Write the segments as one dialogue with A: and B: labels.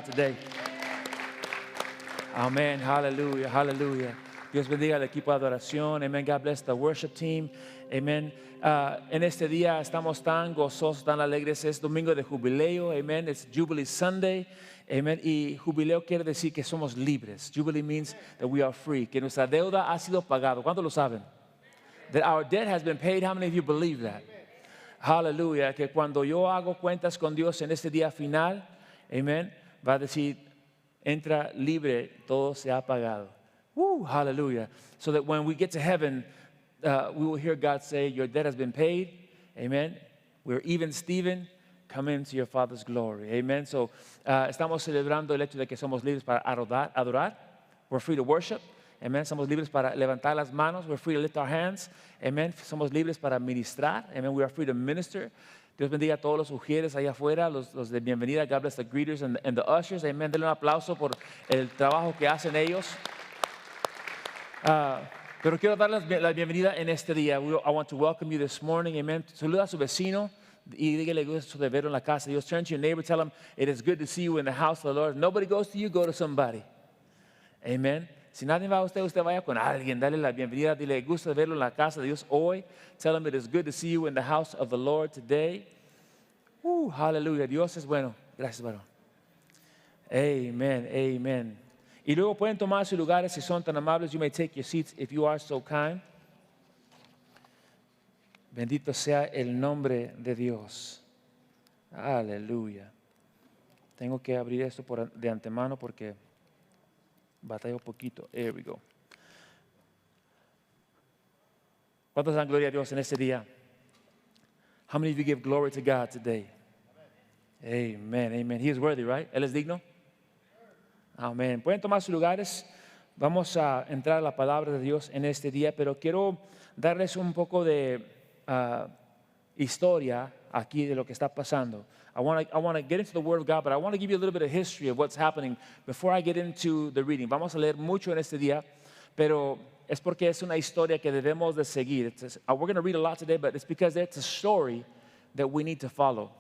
A: Today. Amen. Hallelujah. Hallelujah. Dios bendiga al equipo de adoración. Amen. God bless the worship team. Amen. En este día estamos tan gozosos, tan alegres. Es domingo de jubileo. Amen. It's Jubilee Sunday. Amen. Y jubileo quiere decir que somos libres. Jubilee means that we are free. Que nuestra deuda ha sido pagada. ¿Cuántos lo saben? That our debt has been paid. How many of you believe that? Hallelujah. Que cuando yo hago cuentas con Dios en este día final, amen, va a decir, entra libre, todo se ha pagado. Woo, hallelujah. So that when we get to heaven, we will hear God say, your debt has been paid. Amen. We're even Steven. Come into your Father's glory. Amen. So, estamos celebrando el hecho de que somos libres para adorar. We're free to worship. Amen. Somos libres para levantar las manos. We're free to lift our hands. Amen. Somos libres para ministrar. Amen. We are free to minister. Dios bendiga a todos los ujieres allá afuera, los de bienvenida. God bless the greeters and the ushers. Amen. Denle un aplauso por el trabajo que hacen ellos. Pero quiero darles la bienvenida en este día. I want to welcome you this morning. Amen. Saluda a su vecino y dígale gusto de verlo en la casa de Dios. Turn to your neighbor, tell him it is good to see you in the house of the Lord. Nobody goes to you, go to somebody. Amen. Si nadie va a usted vaya con alguien. Dale la bienvenida. Dile gusto de verlo en la casa de Dios hoy. Tell him it is good to see you in the house of the Lord today. Hallelujah. Dios es bueno. Gracias, varón. Amen. Amen. Y luego pueden tomar sus lugares si son tan amables. You may take your seats if you are so kind. Bendito sea el nombre de Dios. Aleluya. Tengo que abrir esto de antemano porque batalla un poquito. There we go. ¿Cuántos dan gloria a Dios en este día? How many of you give glory to God today? Amen, amen. He is worthy, right? Él es digno. Amén. Pueden tomar sus lugares. Vamos a entrar a la palabra de Dios en este día, pero quiero darles un poco de historia aquí de lo que está pasando. I want to get into the Word of God, but I want to give you a little bit of history of what's happening before I get into the reading. Vamos a leer mucho en este día, pero es porque es una historia que debemos de seguir. We're going to read a lot today, but it's because it's a story that we need to follow.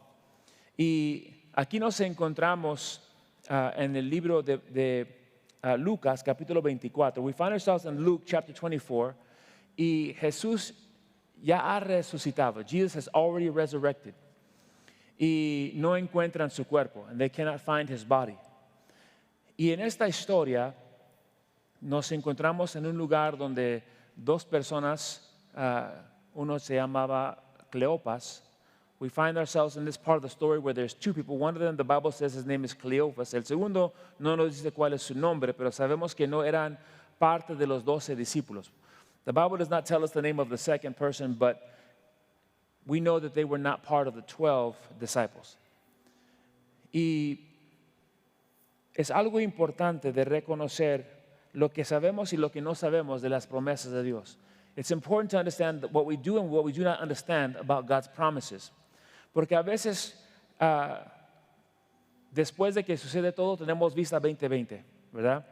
A: Y aquí nos encontramos en el libro de Lucas, capítulo 24. We find ourselves in Luke chapter 24, y Jesús ya ha resucitado. Jesus has already resurrected. Y no encuentran su cuerpo, and they cannot find his body. Y en esta historia nos encontramos en un lugar donde dos personas, uno se llamaba Cleopas. We find ourselves in this part of the story where there's two people. One of them, the Bible says his name is Cleopas. El segundo no nos dice cuál es su nombre, pero sabemos que no eran parte de los 12 discípulos. The Bible does not tell us the name of the second person, but we know that they were not part of the 12 disciples. Y es algo importante de reconocer lo que sabemos y lo que no sabemos de las promesas de Dios. It's important to understand what we do and what we do not understand about God's promises. Porque a veces, después de que sucede todo, tenemos vista 2020, ¿verdad?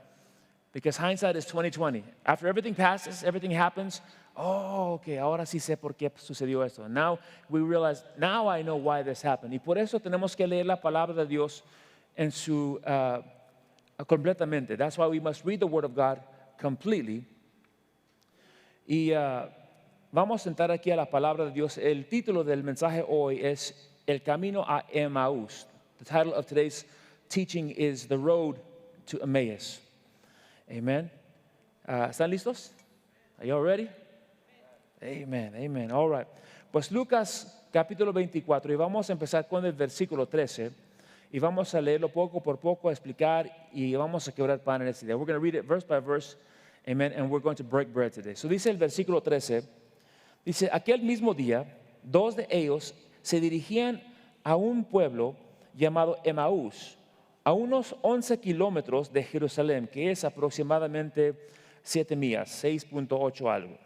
A: Because hindsight is 2020. After everything passes, everything happens, okay, ahora sí sé por qué sucedió esto. Now we realize, now I know why this happened. Y por eso tenemos que leer la palabra de Dios en su completamente. That's why we must read the Word of God completely. Y vamos a entrar aquí a la palabra de Dios. El título del mensaje hoy es El Camino a Emmaus. The title of today's teaching is The Road to Emmaus. Amen. ¿Están listos? Are you all ready? Amen, amen. All right. Pues Lucas capítulo 24 y vamos a empezar con el versículo 13 y vamos a leerlo poco por poco, a explicar y vamos a quebrar pan en este día. We're going to read it verse by verse. Amen. And we're going to break bread today. So dice el versículo 13, dice, aquel mismo día, dos de ellos se dirigían a un pueblo llamado Emmaús, a unos 11 kilómetros de Jerusalén, que es aproximadamente 7 millas, 6.8 algo.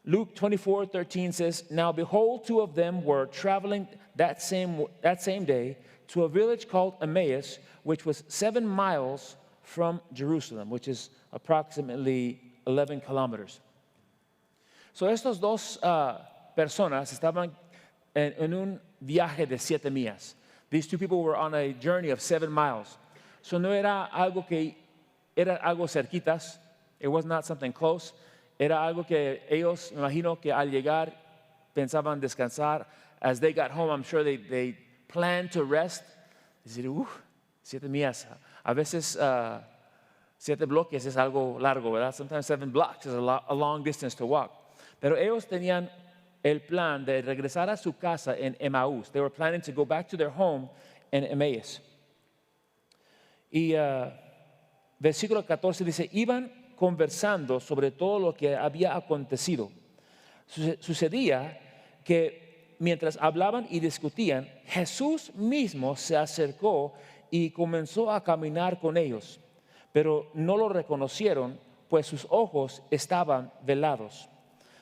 A: Luke 24:13 says, now behold, two of them were traveling that same day to a village called Emmaus, which was 7 miles from Jerusalem, which is approximately 11 kilometers. So estos dos personas estaban en un viaje de 7 millas. These two people were on a journey of 7 miles. So no era algo que era algo cerquitas. It was not something close. Era algo que ellos, me imagino que al llegar pensaban descansar. As they got home, I'm sure they planned to rest. Decir, 7 millas. A veces 7 bloques es algo largo, ¿verdad? Sometimes 7 blocks is a long distance to walk. Pero ellos tenían el plan de regresar a su casa en Emmaús. They were planning to go back to their home in Emmaus. Y versículo 14 dice, iban conversando sobre todo lo que había acontecido. Sucedía que mientras hablaban y discutían, Jesús mismo se acercó y comenzó a caminar con ellos, pero no lo reconocieron, pues sus ojos estaban velados.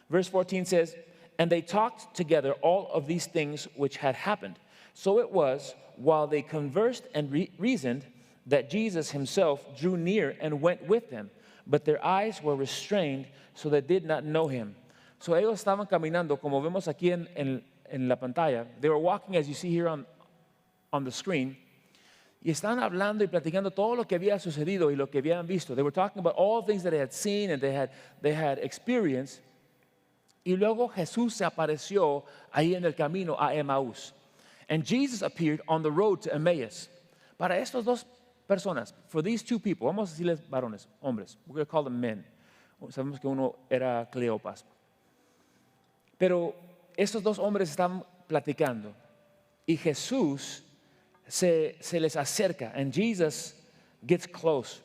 A: Verse 14 says, and they talked together all of these things which had happened. So it was, while they conversed and reasoned, that Jesus himself drew near and went with them, but their eyes were restrained, so they did not know him. So ellos estaban caminando, como vemos aquí en la pantalla. They were walking, as you see here on the screen, y estaban hablando y platicando todo lo que había sucedido y lo que habían visto. They were talking about all things that they had seen and they had experienced. Y luego Jesús se apareció ahí en el camino a Emmaús. And Jesus appeared on the road to Emmaus. Para estos dos personas, for these two people, vamos a decirles varones, hombres, we're going to call them men. Sabemos que uno era Cleopas. Pero estos dos hombres estaban platicando y Jesús se les acerca, and Jesus gets close.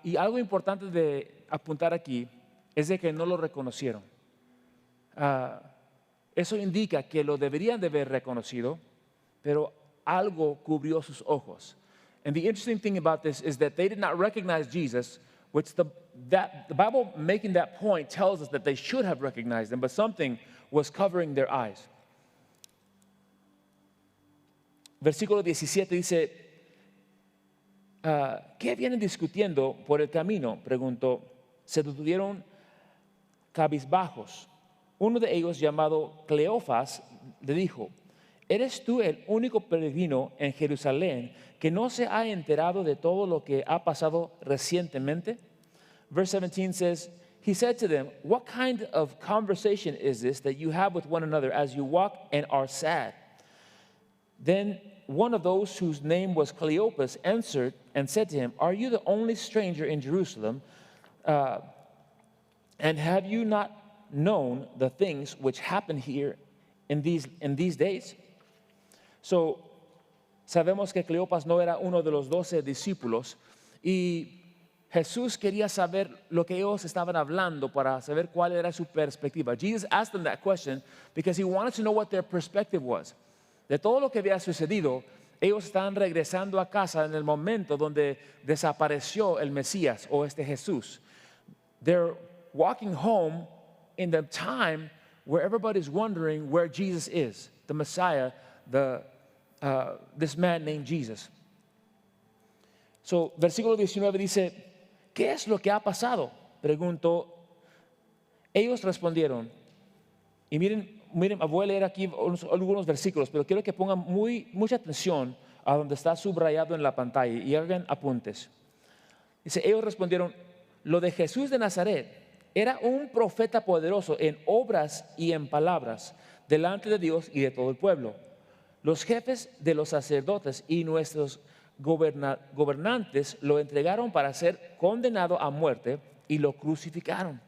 A: Y algo importante de apuntar aquí es de que no lo reconocieron. Eso indica que lo deberían de haber reconocido, pero algo cubrió sus ojos. And the interesting thing about this is that they did not recognize Jesus, which the Bible making that point tells us that they should have recognized him, but something was covering their eyes. Versículo 17 dice, ¿qué vienen discutiendo por el camino? Preguntó. Se detuvieron cabizbajos. Uno de ellos, llamado Cleofas, le dijo, ¿eres tú el único peregrino en Jerusalén que no se ha enterado de todo lo que ha pasado recientemente? Verse 17 says, he said to them, what kind of conversation is this that you have with one another as you walk and are sad? Then one of those whose name was Cleopas answered and said to him, are you the only stranger in Jerusalem? And have you not known the things which happen here in these days? So, sabemos que Cleopas no era uno de los 12 discípulos y Jesús quería saber lo que ellos estaban hablando para saber cuál era su perspectiva. Jesus asked them that question because he wanted to know what their perspective was. De todo lo que había sucedido, ellos estaban regresando a casa en el momento donde desapareció el Mesías o Jesús. They're walking home in the time where everybody's wondering where Jesus is, the Messiah, this man named Jesus. So, versículo 19 dice, ¿qué es lo que ha pasado? Preguntó. Ellos respondieron, y miren, voy a leer aquí algunos versículos, pero quiero que pongan mucha atención a donde está subrayado en la pantalla y hagan apuntes. Dice, ellos respondieron, lo de Jesús de Nazaret era un profeta poderoso en obras y en palabras delante de Dios y de todo el pueblo. Los jefes de los sacerdotes y nuestros gobernantes lo entregaron para ser condenado a muerte y lo crucificaron.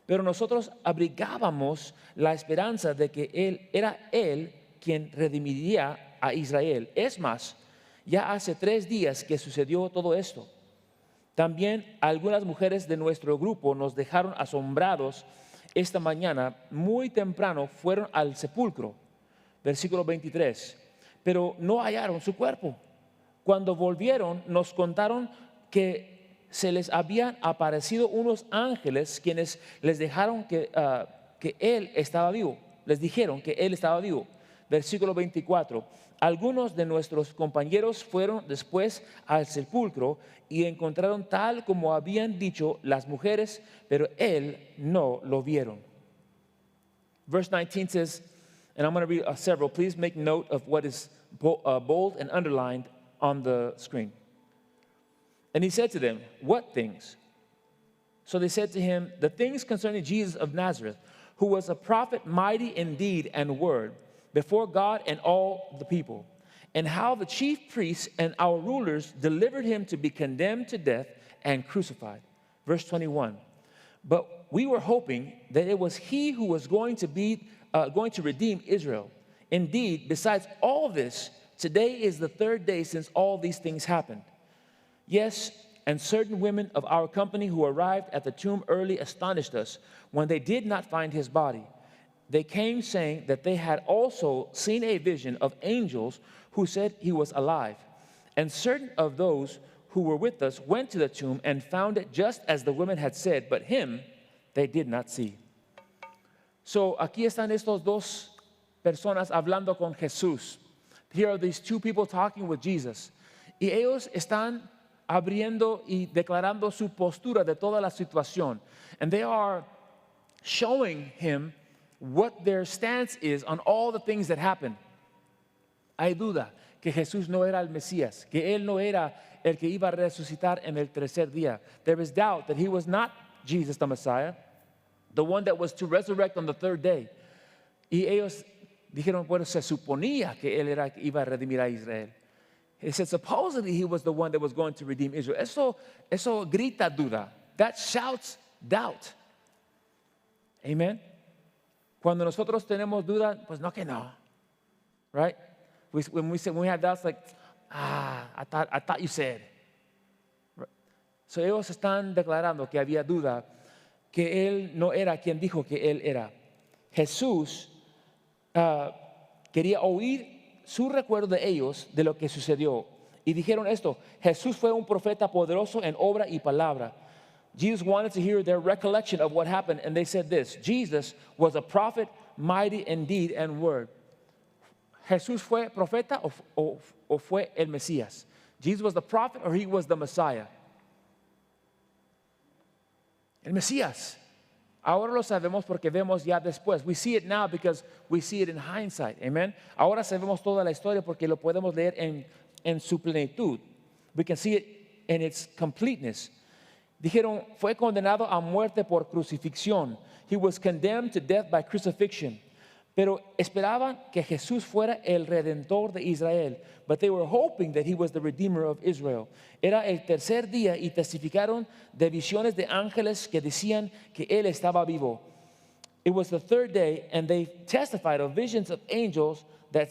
A: Pero nosotros abrigábamos la esperanza de que era él quien redimiría a Israel. Es más, ya hace 3 días que sucedió todo esto. También algunas mujeres de nuestro grupo nos dejaron asombrados esta mañana. Muy temprano fueron al sepulcro. Versículo 23. Pero no hallaron su cuerpo. Cuando volvieron nos contaron que se les habían aparecido unos ángeles quienes les dejaron que él estaba vivo. Les dijeron que él estaba vivo. Versículo 24. Algunos de nuestros compañeros fueron después al sepulcro y encontraron tal como habían dicho las mujeres, pero él no lo vieron. Verse 19 says, and I'm going to read several. Please make note of what is bold and underlined on the screen. And he said to them, what things? So they said to him, the things concerning Jesus of Nazareth, who was a prophet mighty in deed and word before God and all the people, and how the chief priests and our rulers delivered him to be condemned to death and crucified. Verse 21, but we were hoping that it was he who was going to redeem Israel. Indeed, besides all this, today is the third day since all these things happened. Yes, and certain women of our company who arrived at the tomb early astonished us when they did not find his body. They came saying that they had also seen a vision of angels who said he was alive. And certain of those who were with us went to the tomb and found it just as the women had said, but him they did not see. So aquí están estos dos personas hablando con Jesús. Here are these two people talking with Jesus. Y ellos están abriendo y declarando su postura de toda la situación. And they are showing him what their stance is on all the things that happened. Hay duda que Jesús no era el Mesías, que él no era el que iba a resucitar en el tercer día. There is doubt that he was not Jesus the Messiah, the one that was to resurrect on the third day. Y ellos dijeron, bueno, se suponía que él era el que iba a redimir a Israel. He said, supposedly he was the one that was going to redeem Israel. Eso grita duda. That shouts doubt. Amen. Cuando nosotros tenemos duda, pues no que no. Right? When we have doubts, like, I thought you said. Right? So ellos están declarando que había duda, que él no era quien dijo que él era. Jesús quería oír su recuerdo de ellos de lo que sucedió. Y dijeron esto, Jesús fue un profeta poderoso en obra y palabra. Jesus wanted to hear their recollection of what happened, and they said this, Jesus was a prophet mighty in deed and word. Jesús fue profeta o fue el Mesías? Jesus was the prophet or he was the Messiah? El Mesías. Ahora lo sabemos porque vemos ya después. We see it now because we see it in hindsight. Amen. Ahora sabemos toda la historia porque lo podemos leer en su plenitud. We can see it in its completeness. Dijeron, fue condenado a muerte por crucifixión. He was condemned to death by crucifixion. Pero esperaban que Jesús fuera el redentor de Israel. But they were hoping that he was the redeemer of Israel. Era el tercer día y testificaron de visiones de ángeles que decían que él estaba vivo. It was the third day and they testified of visions of angels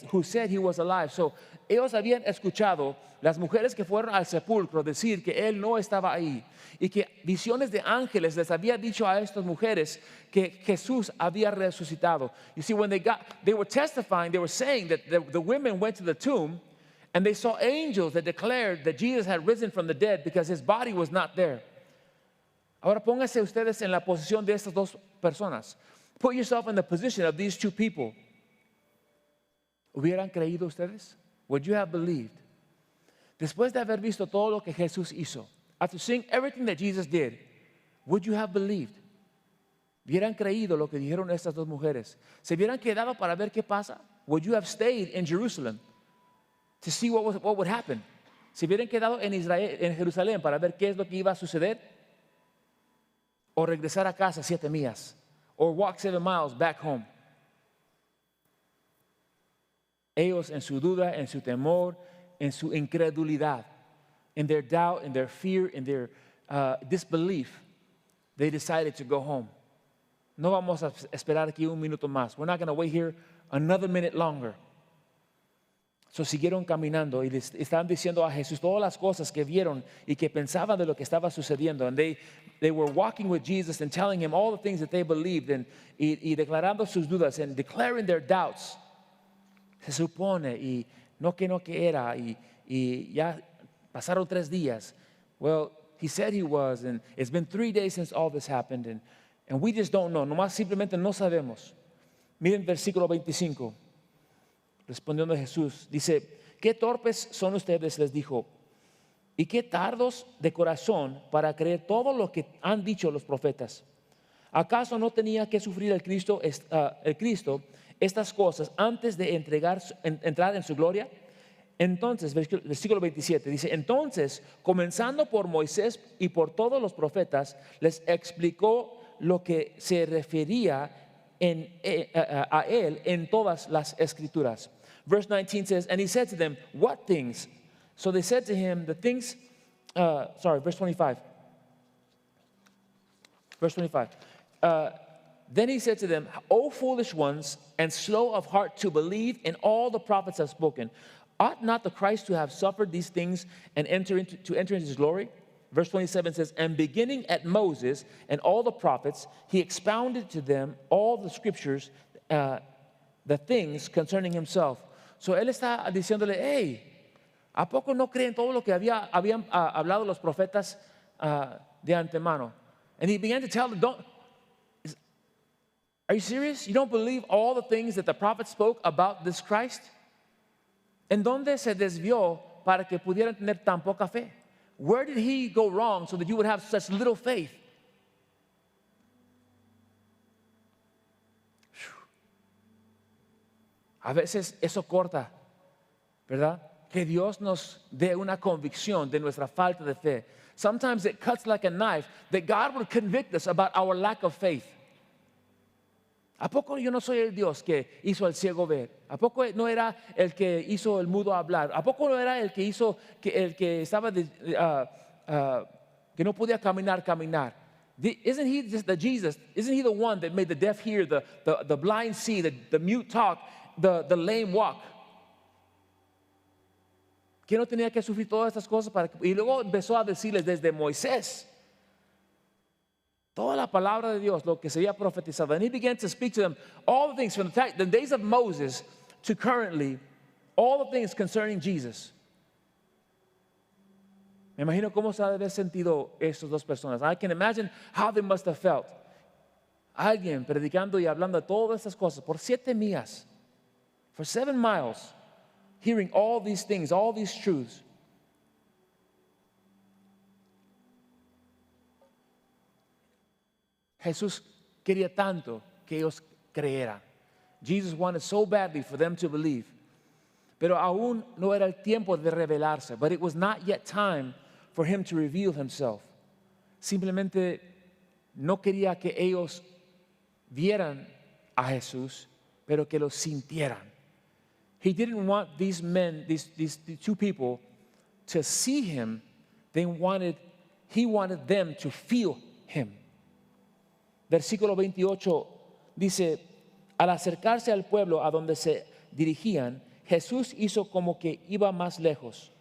A: who said he was alive. So ellos habían escuchado las mujeres que fueron al sepulcro decir que él no estaba ahí y que visiones de ángeles les había dicho a estas mujeres que Jesús había resucitado. You see, when they were testifying, they were saying that the women went to the tomb and they saw angels that declared that Jesus had risen from the dead because his body was not there. Ahora pónganse ustedes en la posición de estas dos personas. Put yourself in the position of these two people. ¿Hubieran creído ustedes? Would you have believed? Después de haber visto todo lo que Jesús hizo, after seeing everything that Jesus did, would you have believed? ¿Hubieran creído lo que dijeron estas dos mujeres? ¿Se hubieran quedado para ver qué pasa? Would you have stayed in Jerusalem to see what would happen? ¿Se hubieran quedado en Jerusalén para ver qué es lo que iba a suceder? ¿O regresar a casa 7 millas? Or walk 7 miles back home? Ellos en su duda, en su temor, en su incredulidad, in their doubt, in their fear, in their disbelief, they decided to go home. No vamos a esperar aquí un minuto más. We're not going to wait here another minute longer. So siguieron caminando y les estaban diciendo a Jesús todas las cosas que vieron y que pensaban de lo que estaba sucediendo. And they were walking with Jesus and telling him all the things that they believed y declarando sus dudas and declaring their doubts. Se supone y no que era y ya pasaron 3 días. Well, he said he was, and it's been 3 days since all this happened, and we just don't know. Nomás simplemente no sabemos. Miren versículo 25. Respondiendo Jesús, dice, qué torpes son ustedes, les dijo, y qué tardos de corazón para creer todo lo que han dicho los profetas. ¿Acaso no tenía que sufrir el Cristo estas cosas antes de entrar en su gloria? Entonces, versículo 27 dice, entonces, comenzando por Moisés y por todos los profetas, les explicó lo que se refería a él en todas las escrituras. Verse 19 says, and he said to them, what things? So they said to him, the things, verse 25. Verse 25. Then he said to them, O foolish ones, and slow of heart to believe in all the prophets have spoken. Ought not the Christ to have suffered these things and enter into his glory? Verse 27 says, and beginning at Moses and all the prophets, he expounded to them all the scriptures, the things concerning himself. So él está diciéndole, hey, ¿a poco no creen todo lo que habían hablado los profetas de antemano? And he began to tell them, are you serious? You don't believe all the things that the prophets spoke about this Christ? ¿En dónde se desvió para que pudieran tener tan poca fe? Where did he go wrong so that you would have such little faith? A veces eso corta, ¿verdad? Que Dios nos dé una convicción de nuestra falta de fe. Sometimes it cuts like a knife that God would convict us about our lack of faith. ¿A poco yo no soy el Dios que hizo al ciego ver? ¿A poco no era el que hizo el mudo hablar? ¿A poco no era el que hizo el que estaba que no podía caminar? Isn't he just the Jesus? Isn't he the one that made the deaf hear, the blind see, the mute talk, the lame walk? Que no tenía que sufrir todas estas cosas y luego empezó a decirles desde Moisés toda la palabra de Dios, lo que se había profetizado. And he began to speak to them all the things from the days of Moses to currently, all the things concerning Jesus. Me imagino cómo se ha de haber sentido estas dos personas. I can imagine how they must have felt. Alguien predicando y hablando de todas estas cosas por 7 millas, for 7 miles, hearing all these things, all these truths. Jesús quería tanto que ellos creyeran. Jesus wanted so badly for them to believe. Pero aún no era el tiempo de revelarse. But it was not yet time for him to reveal himself. Simplemente no quería que ellos vieran a Jesús, pero que lo sintieran. He didn't want these men, these 2 people, to see him. He wanted them to feel him. Versículo 28 dice, al acercarse al pueblo a donde se dirigían, Jesús hizo como que iba más lejos.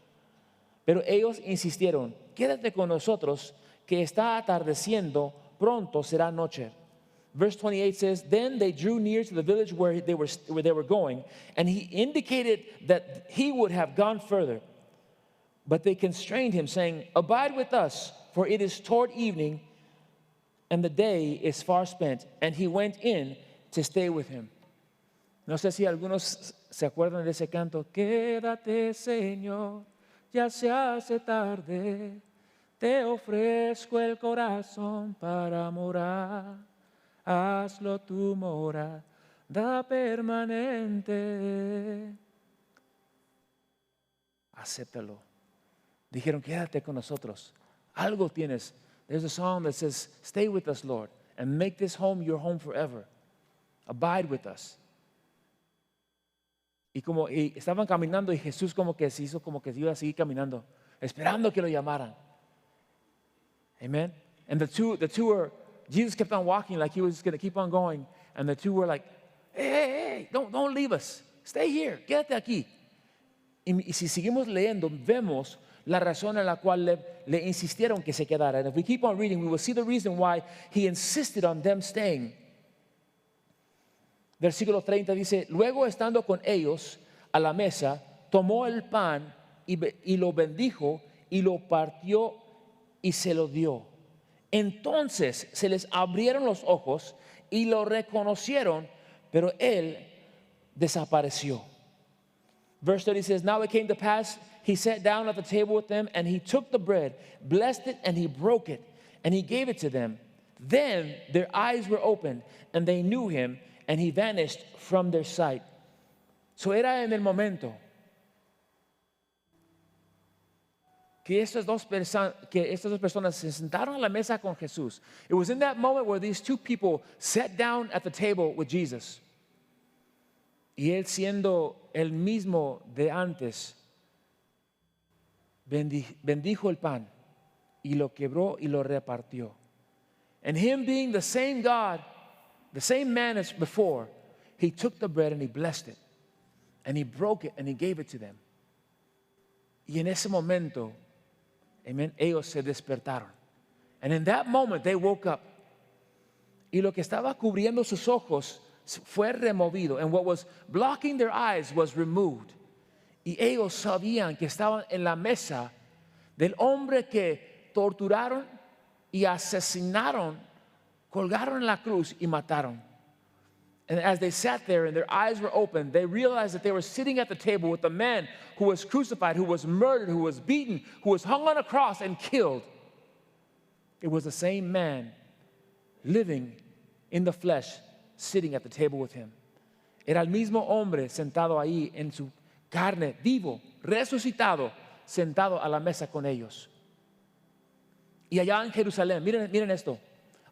A: Pero ellos insistieron, quédate con nosotros, que está atardeciendo, pronto será noche. Verse 28 says, then they drew near to the village where they were going, and he indicated that he would have gone further. But they constrained him, saying, abide with us, for it is toward evening, and the day is far spent. And he went in to stay with him. No sé si algunos se acuerdan de ese canto. Quédate, Señor, ya se hace tarde. Te ofrezco el corazón para morar. Hazlo tu morada permanente. Acéptalo. Dijeron, quédate con nosotros. Algo tienes. There's a song that says, stay with us, Lord, and make this home your home forever. Abide with us. Y estaban caminando y Jesús como que se hizo como que iba a seguir caminando, esperando que lo llamaran. Amen. And the two were, Jesus kept on walking like he was going to keep on going. And the 2 were like, hey, don't leave us. Stay here, quédate aquí. Y si seguimos leyendo, vemos la razón en la cual le insistieron que se quedara. And if we keep on reading, we will see the reason why he insisted on them staying. Versículo 30 dice, luego estando con ellos a la mesa, tomó el pan y lo bendijo y lo partió y se lo dio. Entonces se les abrieron los ojos y lo reconocieron, pero él desapareció. Verse 30 says, now it came to pass, he sat down at the table with them, and he took the bread, blessed it, and he broke it, and he gave it to them. Then their eyes were opened, and they knew him, and he vanished from their sight. So era en el momento que estas dos personas se sentaron a la mesa con Jesús. It was in that moment where these two people sat down at the table with Jesus. Y él, siendo el mismo de antes, bendijo el pan y lo quebró y lo repartió. And him being the same God, the same man as before, he took the bread and he blessed it. And he broke it and he gave it to them. Y en ese momento, amen, ellos se despertaron. And in that moment they woke up. Y lo que estaba cubriendo sus ojos fue removido. And what was blocking their eyes was removed. Y ellos sabían que estaban en la mesa del hombre que torturaron y asesinaron, colgaron en la cruz y mataron. And as they sat there and their eyes were open, they realized that they were sitting at the table with the man who was crucified, who was murdered, who was beaten, who was hung on a cross and killed. It was the same man living in the flesh, sitting at the table with him. Era el mismo hombre sentado ahí en su carne, vivo, resucitado, sentado a la mesa con ellos. Y allá en Jerusalén, miren esto,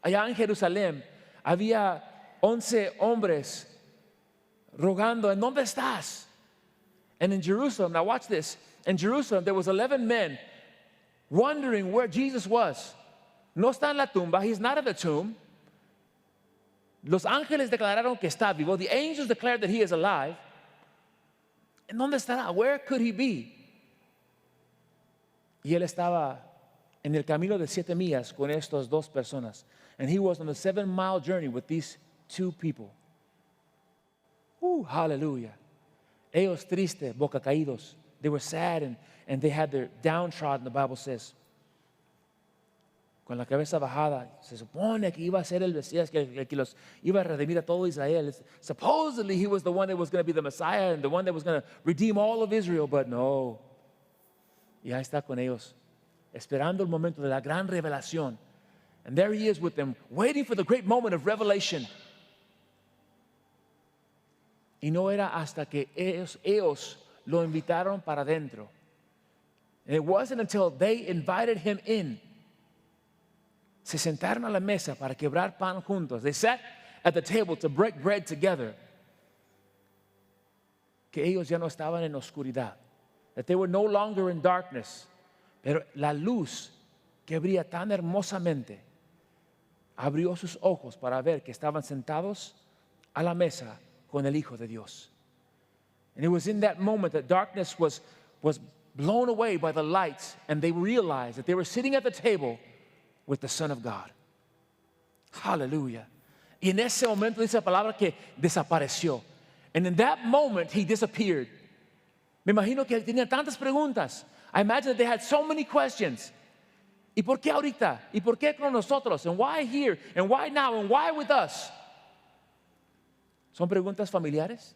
A: allá en Jerusalén había 11 hombres rogando, ¿en dónde estás? And in Jerusalem, now watch this, in Jerusalem there was 11 men wondering where Jesus was. No está en la tumba, he's not in the tomb. Los ángeles declararon que está vivo. The angels declared that he is alive. ¿En dónde estará? Where could he be? Y él estaba en el camino de 7 millas con estas dos personas. And he was on a 7-mile journey with these 2 people. Hallelujah. Ellos tristes, boca caídos. They were sad and they had their downtrodden, the Bible says. Con la cabeza bajada. Se supone que iba a ser el Mesías, que los iba a redimir a todo Israel. Supposedly he was the one that was going to be the Messiah and the one that was going to redeem all of Israel, but no. Y ahí está con ellos, esperando el momento de la gran revelación. And there he is with them, waiting for the great moment of revelation. Y no era hasta que ellos lo invitaron para adentro. And it wasn't until they invited him in. Se sentaron a la mesa para quebrar pan juntos. They sat at the table to break bread together. Que ellos ya no estaban en oscuridad. That they were no longer in darkness. Pero la luz que brilla tan hermosamente abrió sus ojos para ver que estaban sentados a la mesa con el Hijo de Dios. And it was in that moment that darkness was blown away by the lights, and they realized that they were sitting at the table with the Son of God. Hallelujah. Y en ese momento dice la palabra que desapareció. And in that moment he disappeared. Me imagino que él tenía tantas preguntas. I imagine that they had so many questions. ¿Y por qué ahorita? ¿Y por qué con nosotros? And why here? And why now? And why with us? ¿Son preguntas familiares?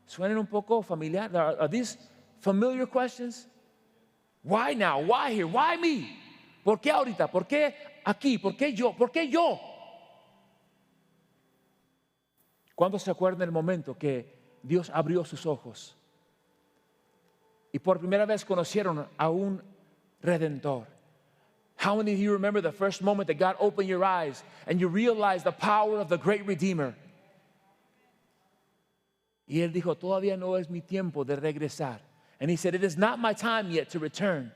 A: ¿Suenan un poco familiar? Are these familiar questions? Why now? Why here? Why me? ¿Por qué ahorita? ¿Por qué aquí? ¿Por qué yo? ¿Por qué yo? ¿Cuándo se acuerdan del momento que Dios abrió sus ojos y por primera vez conocieron a un Redentor? How many of you remember the first moment that God opened your eyes and you realized the power of the great Redeemer? Y él dijo, todavía no es mi tiempo de regresar. And he said, it is not my time yet to return,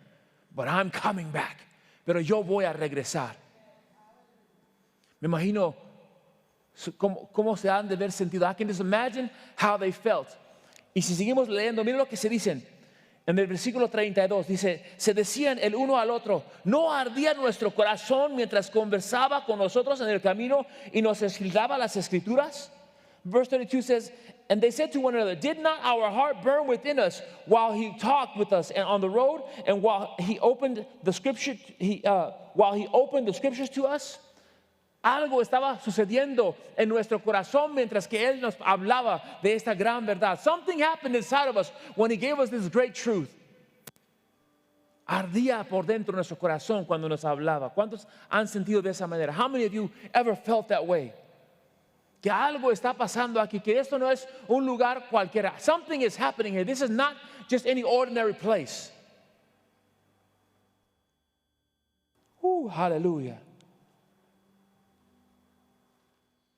A: but I'm coming back. Pero yo voy a regresar. Me imagino cómo se han de haber sentido. I can just imagine how they felt. Y si seguimos leyendo, miren lo que se dicen. En el versículo 32 dice, se decían el uno al otro, ¿no ardía nuestro corazón mientras conversaba con nosotros en el camino y nos explicaba las escrituras? Verse 32 says, and they said to one another, did not our heart burn within us while he talked with us and on the road, and while he opened the scripture, while he opened the scriptures to us? Algo estaba sucediendo en nuestro corazón mientras que él nos hablaba de esta gran verdad. Something happened inside of us when he gave us this great truth. Ardía por dentro nuestro corazón cuando nos hablaba. ¿Cuántos han sentido de esa manera? How many of you ever felt that way? Que algo está pasando aquí, que esto no es un lugar cualquiera. Something is happening here. This is not just any ordinary place. Aleluya.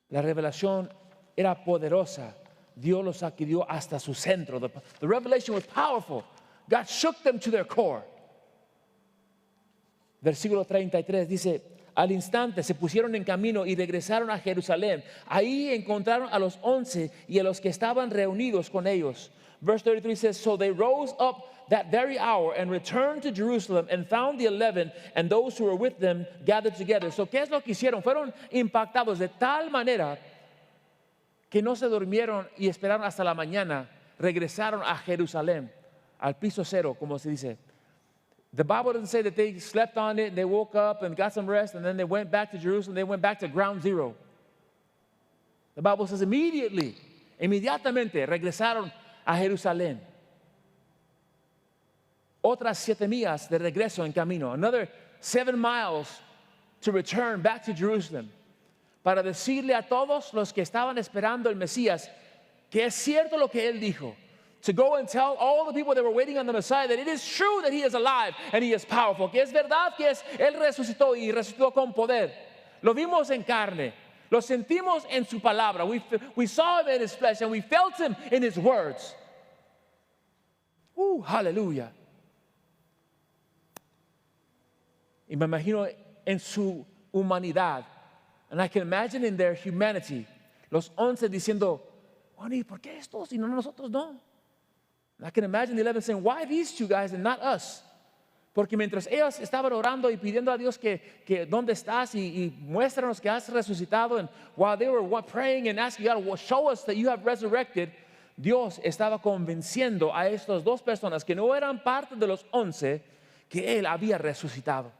A: La revelación era poderosa. Dios los sacudió hasta su centro. The revelation was powerful. God shook them to their core. Versículo 33 dice, al instante se pusieron en camino y regresaron a Jerusalén. Ahí encontraron a los 11 y a los que estaban reunidos con ellos. Verse 33 says, so they rose up that very hour and returned to Jerusalem and found the 11 and those who were with them gathered together. So, ¿qué es lo que hicieron? Fueron impactados de tal manera que no se durmieron y esperaron hasta la mañana. Regresaron a Jerusalén, al piso cero, como se dice. The Bible doesn't say that they slept on it, they woke up and got some rest, and then they went back to Jerusalem, they went back to ground zero. The Bible says inmediatamente regresaron a Jerusalén. Otras 7 millas de regreso en camino. Another 7 miles to return back to Jerusalem. Para decirle a todos los que estaban esperando el Mesías que es cierto lo que él dijo. To go and tell all the people that were waiting on the Messiah that it is true that he is alive and he is powerful. Que es verdad que él resucitó y resucitó con poder. Lo vimos en carne. Lo sentimos en su palabra. We saw him in his flesh and we felt him in his words. Hallelujah. Y me imagino en su humanidad. And I can imagine in their humanity, los 11 diciendo, bueno, ¿y por qué estos y no nosotros no? And I can imagine the 11 saying, why these 2 guys and not us? Porque mientras ellos estaban orando y pidiendo a Dios que dónde estás y muéstranos que has resucitado, and while they were praying and asking God, show us that you have resurrected, Dios estaba convenciendo a estas 2 personas que no eran parte de los 11 que Él había resucitado.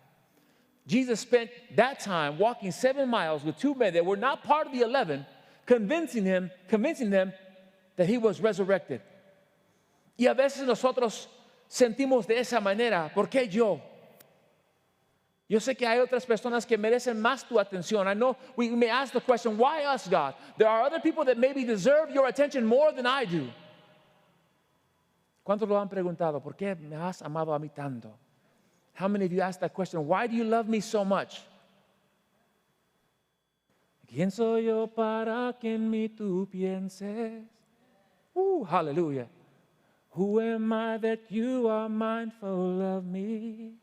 A: Jesus spent that time walking 7 miles with 2 men that were not part of the 11, convincing them that he was resurrected. Y a veces nosotros sentimos de esa manera. ¿Por qué yo? Yo sé que hay otras personas que merecen más tu atención. I know we may ask the question, why us, God? There are other people that maybe deserve your attention more than I do. ¿Cuántos lo han preguntado? ¿Por qué me has amado a mí tanto? How many of you asked that question? Why do you love me so much? ¿Quién soy yo para que en mí tú pienses? Hallelujah. Who am I that you are mindful of me?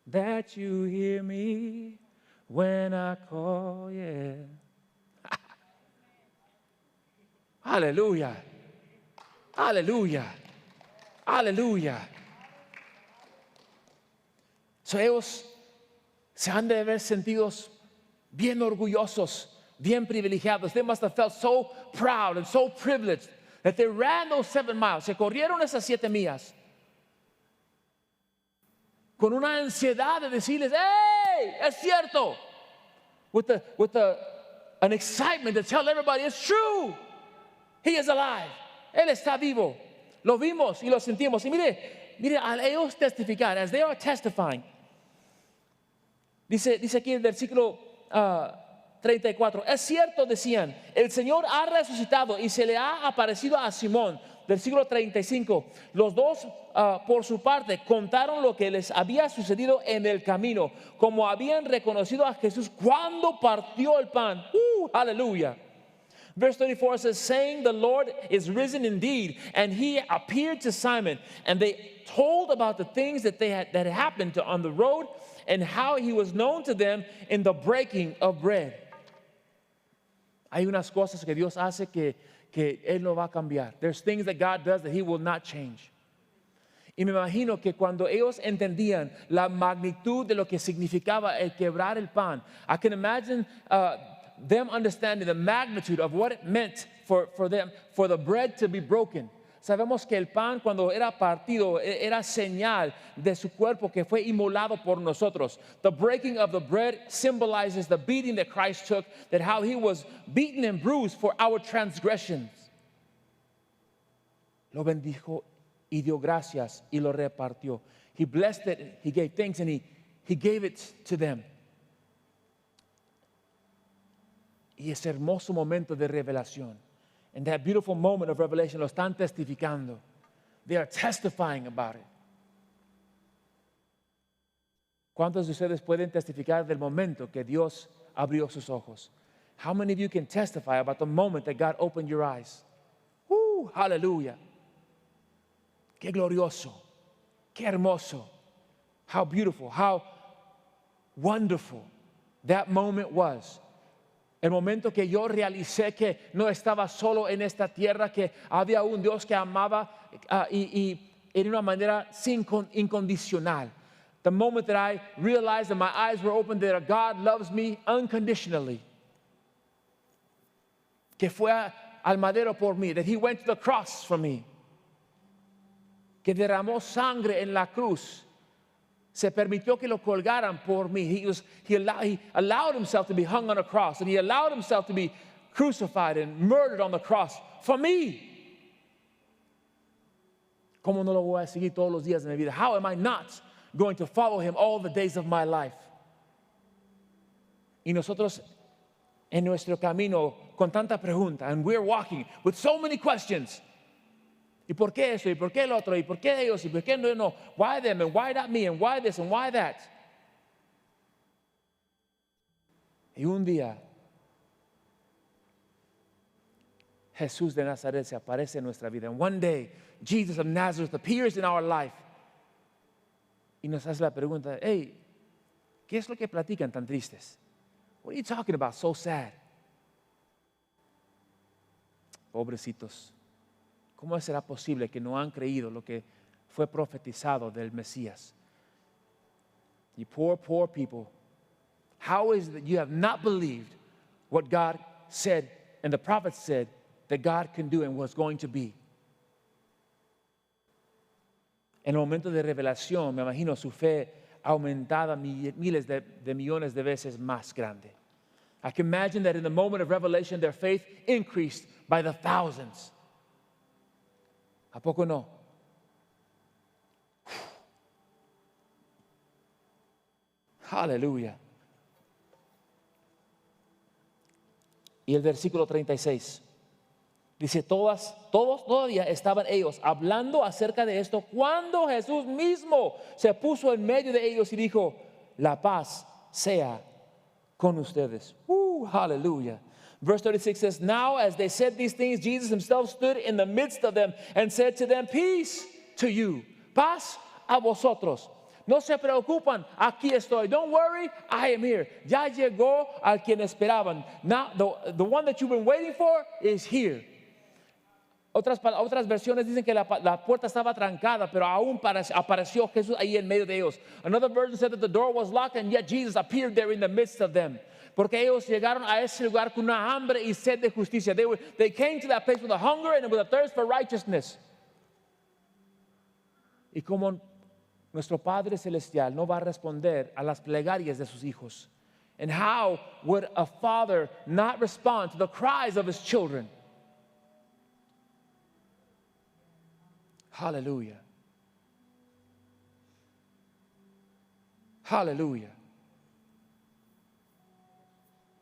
A: That you hear me when I call, yeah. Hallelujah. Hallelujah. Hallelujah. So ellos se han de haber sentido bien orgullosos, bien privilegiados. They must have felt so proud and so privileged that they ran those 7 miles. Se corrieron esas 7 millas con una ansiedad de decirles, hey, es cierto. With an excitement to tell everybody it's true. He is alive. Él está vivo. Lo vimos y lo sentimos. Y mire, al ellos testificar, as they are testifying, dice aquí el versículo 34, es cierto, decían, el Señor ha resucitado y se le ha aparecido a Simón. Versículo 35, los 2 por su parte contaron lo que les había sucedido en el camino, como habían reconocido a Jesús cuando partió el pan. Aleluya. Verse 34 says, saying the Lord is risen indeed, and he appeared to Simon, and they told about the things that that happened on the road and how he was known to them in the breaking of bread. Hay unas cosas que Dios hace que Él no va a cambiar. There's things that God does that He will not change. Y me imagino que cuando ellos entendían la magnitud de lo que significaba el quebrar el pan, I can imagine them understanding the magnitude of what it meant for them, for the bread to be broken. Sabemos que el pan cuando era partido era señal de su cuerpo que fue inmolado por nosotros. The breaking of the bread symbolizes the beating that Christ took, that how he was beaten and bruised for our transgressions. Lo bendijo y dio gracias y lo repartió. He blessed it, he gave thanks, and he gave it to them. Y ese hermoso momento de revelación. And that beautiful moment of revelation lo están testificando. They are testifying about it. ¿Cuántos de ustedes pueden testificar del momento que Dios abrió sus ojos? How many of you can testify about the moment that God opened your eyes? Hallelujah. Qué glorioso, qué hermoso, how beautiful, how wonderful that moment was. El momento que yo realicé que no estaba solo en esta tierra, que había un Dios que amaba y en una manera incondicional. The moment that I realized that my eyes were opened that God loves me unconditionally. Que fue al madero por mí, that he went to the cross for me. Que derramó sangre en la cruz. Se permitió que lo colgaran por mí. He allowed himself to be hung on a cross, and he allowed himself to be crucified and murdered on the cross for me. ¿Cómo no lo voy a seguir todos los días de mi vida? How am I not going to follow him all the days of my life? Y nosotros en nuestro camino con tanta pregunta, and we're walking with so many questions. ¿Y por qué eso? ¿Y por qué el otro? ¿Y por qué ellos? ¿Y por qué no? Why them? And why not me? And why this? And why that? Y un día, Jesús de Nazaret se aparece en nuestra vida. And one day, Jesus of Nazareth appears in our life. Y nos hace la pregunta, hey, ¿qué es lo que platican tan tristes? What are you talking about? So sad. Pobrecitos. ¿Cómo será posible que no han creído lo que fue profetizado del Mesías? You poor, poor people. How is it that you have not believed what God said and the prophets said that God can do and was going to be? En el momento de revelación, me imagino su fe aumentada miles de millones de veces más grande. I can imagine that in the moment of revelation, their faith increased by the thousands. ¿A poco no? Aleluya. Y el versículo 36 dice, todos todavía estaban ellos hablando acerca de esto cuando Jesús mismo se puso en medio de ellos y dijo, la paz sea con ustedes. Hallelujah. Verse 36 says, now as they said these things, Jesus himself stood in the midst of them and said to them, peace to you, paz a vosotros. No se preocupan, aquí estoy. Don't worry, I am here. Ya llegó al quien esperaban. Now, the one that you've been waiting for is here. Otras versiones dicen que la puerta estaba trancada, pero aún apareció Jesús ahí en medio de ellos. Another version said that the door was locked and yet Jesus appeared there in the midst of them. Porque ellos llegaron a ese lugar con una hambre y sed de justicia. They came to that place with a hunger and with a thirst for righteousness. Y como nuestro Padre Celestial no va a responder a las plegarias de sus hijos. And how would a father not respond to the cries of his children? Hallelujah. Hallelujah.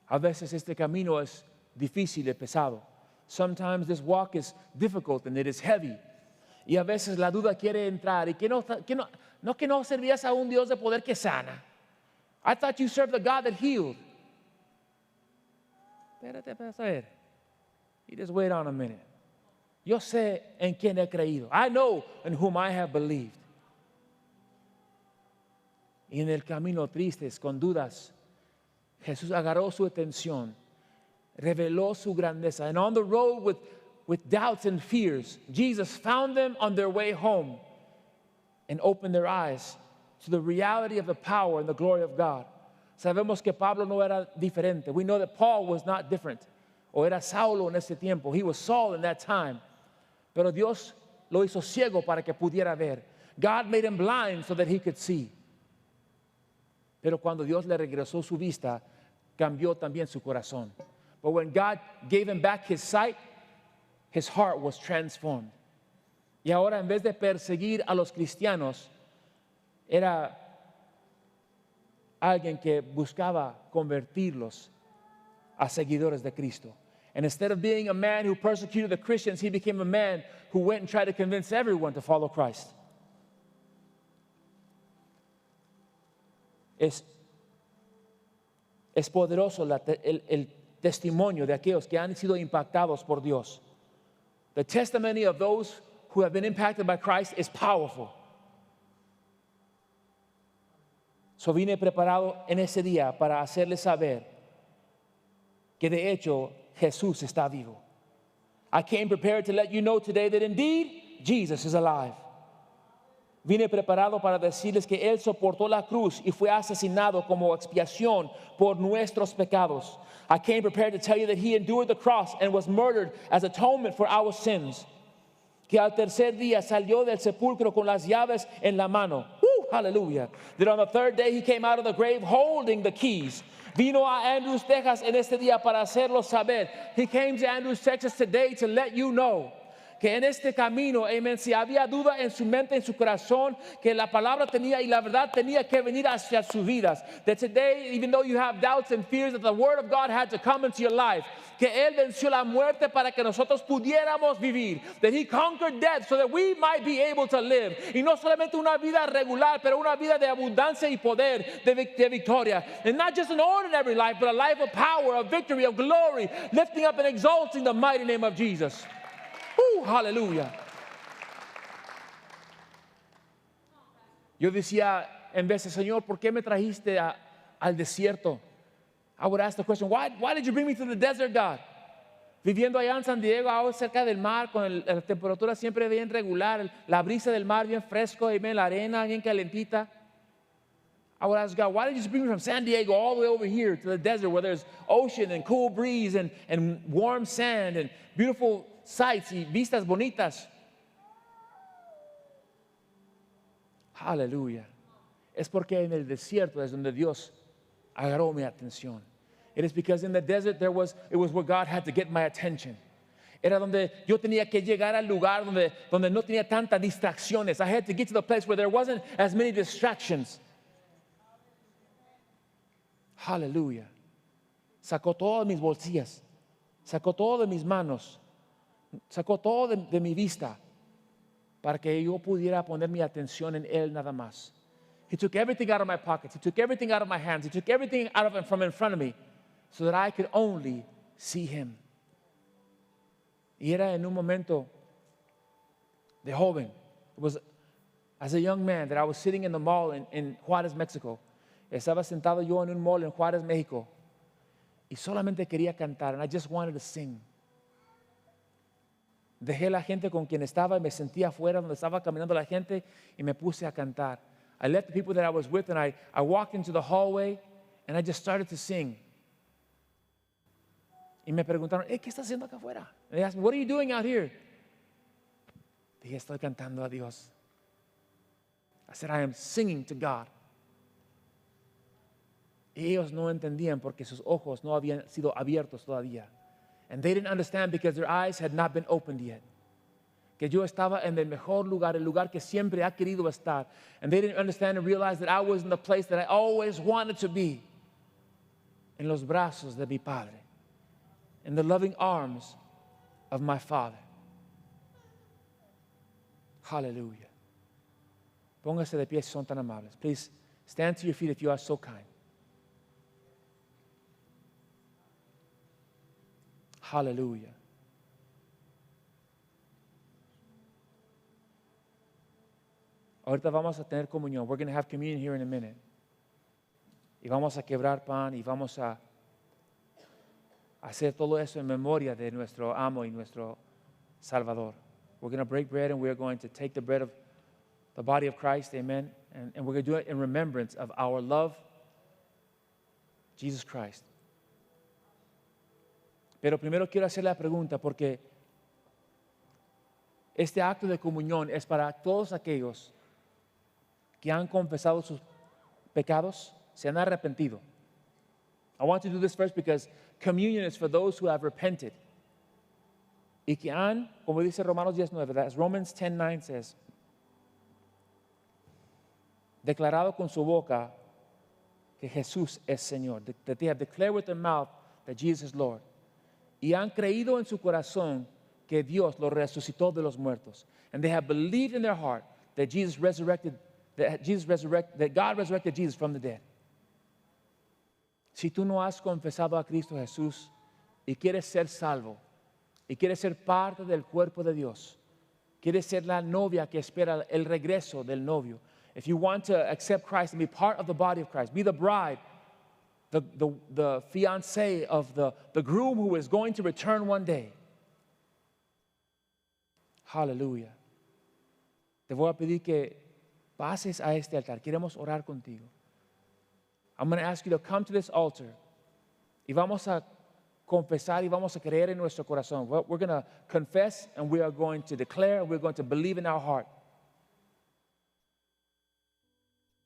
A: A veces este camino es difícil y pesado. Sometimes this walk is difficult and it is heavy. Y a veces la duda quiere entrar y que no servías a un Dios de poder que sana. I thought you served a God that healed. Espérate, a ver. You just wait on a minute. Yo sé en quién he creído. I know in whom I have believed. Y en el camino tristes, con dudas, Jesús agarró su atención, reveló su grandeza. And on the road with doubts and fears, Jesus found them on their way home and opened their eyes to the reality of the power and the glory of God. Sabemos que Pablo no era diferente. We know that Paul was not different. O era Saulo en ese tiempo. He was Saul in that time. Pero Dios lo hizo ciego para que pudiera ver. God made him blind so that he could see. Pero cuando Dios le regresó su vista, cambió también su corazón. But when God gave him back his sight, his heart was transformed. Y ahora en vez de perseguir a los cristianos, era alguien que buscaba convertirlos a seguidores de Cristo. And instead of being a man who persecuted the Christians, he became a man who went and tried to convince everyone to follow Christ. es poderoso el testimonio de aquellos que han sido impactados por Dios. The testimony of those who have been impacted by Christ is powerful. So vine preparado en ese día para hacerles saber que de hecho Jesús está vivo. I came prepared to let you know today that indeed Jesus is alive. Vine preparado para decirles que Él soportó la cruz y fue asesinado como expiación por nuestros pecados. I came prepared to tell you that He endured the cross and was murdered as atonement for our sins. Que al tercer día salió del sepulcro con las llaves en la mano. Hallelujah. That on the third day He came out of the grave holding the keys. Vino a Andrews, Texas en este día para hacerlo saber. He came to Andrews, Texas today to let you know que en este camino, amen, si había duda en su mente, en su corazón, que la palabra tenía y la verdad tenía que venir hacia sus vidas. That today, even though you have doubts and fears, that the word of God had to come into your life. Que Él venció la muerte para que nosotros pudiéramos vivir. That He conquered death so that we might be able to live. Y no solamente una vida regular, pero una vida de abundancia y poder, de victoria. And not just an ordinary life, but a life of power, of victory, of glory, lifting up and exalting the mighty name of Jesus. Aleluya. Yo decía en veces, Señor, ¿por qué me trajiste al desierto? I would ask the question, why did you bring me to the desert, God? Viviendo allá en San Diego, ahora cerca del mar, con la temperatura siempre bien regular, la brisa del mar bien fresco, y la arena bien calentita. I would ask God, why did you bring me from San Diego all the way over here to the desert where there's ocean and cool breeze and warm sand and beautiful sights y vistas bonitas? Aleluya. Es porque en el desierto es donde Dios agarró mi atención. It is because in the desert it was where God had to get my attention. Era donde yo tenía que llegar al lugar donde no tenía tantas distracciones. I had to get to the place where there wasn't as many distractions. Aleluya. Sacó todas mis bolsillas, sacó todo de mis manos, sacó todo de mi vista para que yo pudiera poner mi atención en Él nada más. He took everything out of my pockets. He took everything out of my hands. He took everything out of from in front of me so that I could only see Him. Y era en un momento de joven. It was as a young man that I was sitting in the mall in Juárez, Mexico. Estaba sentado yo en un mall en Juárez, México. Y solamente quería cantar. And I just wanted to sing. Dejé la gente con quien estaba y me sentía afuera donde estaba caminando la gente y me puse a cantar. I left the people that I was with and I walked into the hallway and I just started to sing. Y me preguntaron, ¿qué estás haciendo acá afuera? And they asked me, what are you doing out here? Dije, estoy cantando a Dios. I said, I am singing to God. Y ellos no entendían porque sus ojos no habían sido abiertos todavía. And they didn't understand because their eyes had not been opened yet. Que yo estaba en el mejor lugar, el lugar que siempre ha querido estar. And they didn't understand and realize that I was in the place that I always wanted to be. En los brazos de mi Padre. In the loving arms of my Father. Hallelujah. Póngase de pie si son tan amables. Please stand to your feet if you are so kind. Hallelujah. Ahorita vamos a tener comunión. We're going to have communion here in a minute. Y vamos a quebrar pan y vamos a hacer todo eso en memoria de nuestro amo y nuestro Salvador. We're going to break bread and we're going to take the bread of the body of Christ, amen, and we're going to do it in remembrance of our love, Jesus Christ. Pero primero quiero hacer la pregunta porque este acto de comunión es para todos aquellos que han confesado sus pecados, se han arrepentido. I want to do this first because communion is for those who have repented. Y que han, como dice Romanos 10:9, as Romans 10:9 says, declarado con su boca que Jesús es Señor. That they have declared with their mouth that Jesus is Lord. Y han creído en su corazón que Dios lo resucitó de los muertos. And they have believed in their heart that God resurrected Jesus from the dead. Si tú no has confesado a Cristo Jesús y quieres ser salvo y quieres ser parte del cuerpo de Dios, quieres ser la novia que espera el regreso del novio, if you want to accept Christ and be part of the body of Christ, be the bride, the fiancé of the groom who is going to return one day. Hallelujah. Te voy a pedir que pases a este altar. Queremos orar contigo. I'm going to ask you to come to this altar. Y vamos a confesar y vamos a creer en nuestro corazón. We're going to confess and we are going to declare and we're going to believe in our heart.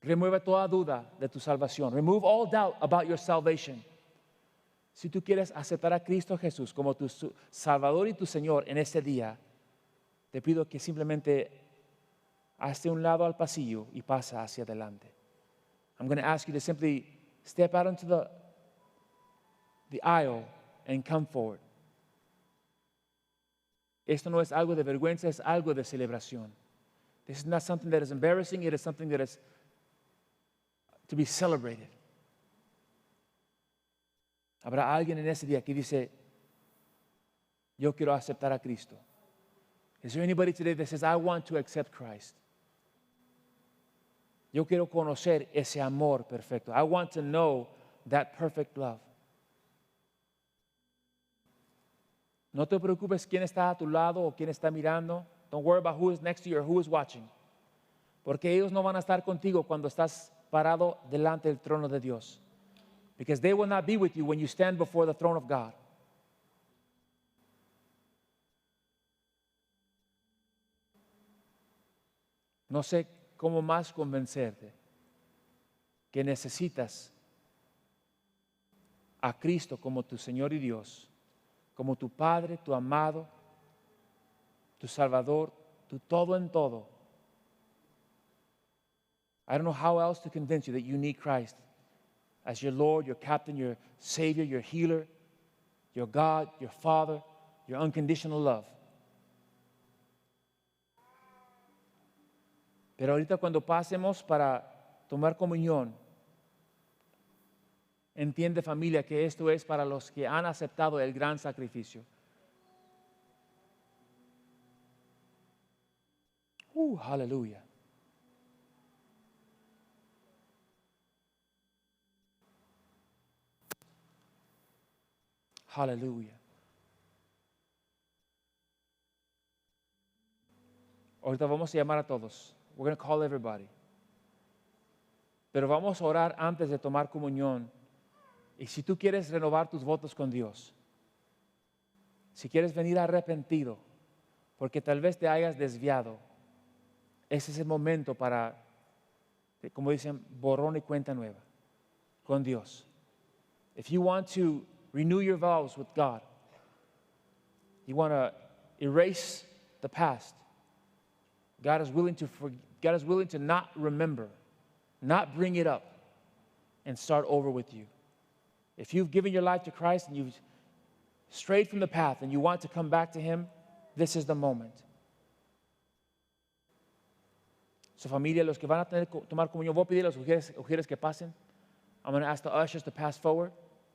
A: Remueve toda duda de tu salvación. Remove all doubt about your salvation. Si tú quieres aceptar a Cristo Jesús como tu Salvador y tu Señor en este día, te pido que simplemente hazte un lado al pasillo y pasa hacia adelante. I'm going to ask you to simply step out into the aisle and come forward. Esto no es algo de vergüenza, es algo de celebración. This is not something that is embarrassing, it is something that is to be celebrated. Habrá alguien en ese día que dice, yo quiero aceptar a Cristo. Is there anybody today that says, I want to accept Christ? Yo quiero conocer ese amor perfecto. I want to know that perfect love. No te preocupes quién está a tu lado o quién está mirando. Don't worry about who is next to you or who is watching. Porque ellos no van a estar contigo cuando estás parado delante del trono de Dios. Because they will not be with you when you stand before the throne of God. No sé cómo más convencerte que necesitas a Cristo como tu Señor y Dios, como tu Padre, tu amado, tu Salvador, tu todo en todo. I don't know how else to convince you that you need Christ as your Lord, your Captain, your Savior, your healer, your God, your Father, your unconditional love. Pero ahorita cuando pasemos para tomar comunión, entiende familia que esto es para los que han aceptado el gran sacrificio. Aleluya. Aleluya. Ahorita vamos a llamar a todos. We're going to call everybody. Pero vamos a orar antes de tomar comunión. Y si tú quieres renovar tus votos con Dios, si quieres venir arrepentido, porque tal vez te hayas desviado, ese es el momento para, como dicen, borrón y cuenta nueva con Dios. If you want to renew your vows with God, you want to erase the past, God is willing to not remember, not bring it up, and start over with you. If you've given your life to Christ and you've strayed from the path and you want to come back to Him, this is the moment. Su familia, los que van a tomar comunión, voy a pedir a los ujieres que pasen. I'm going to ask the ushers to pass forward.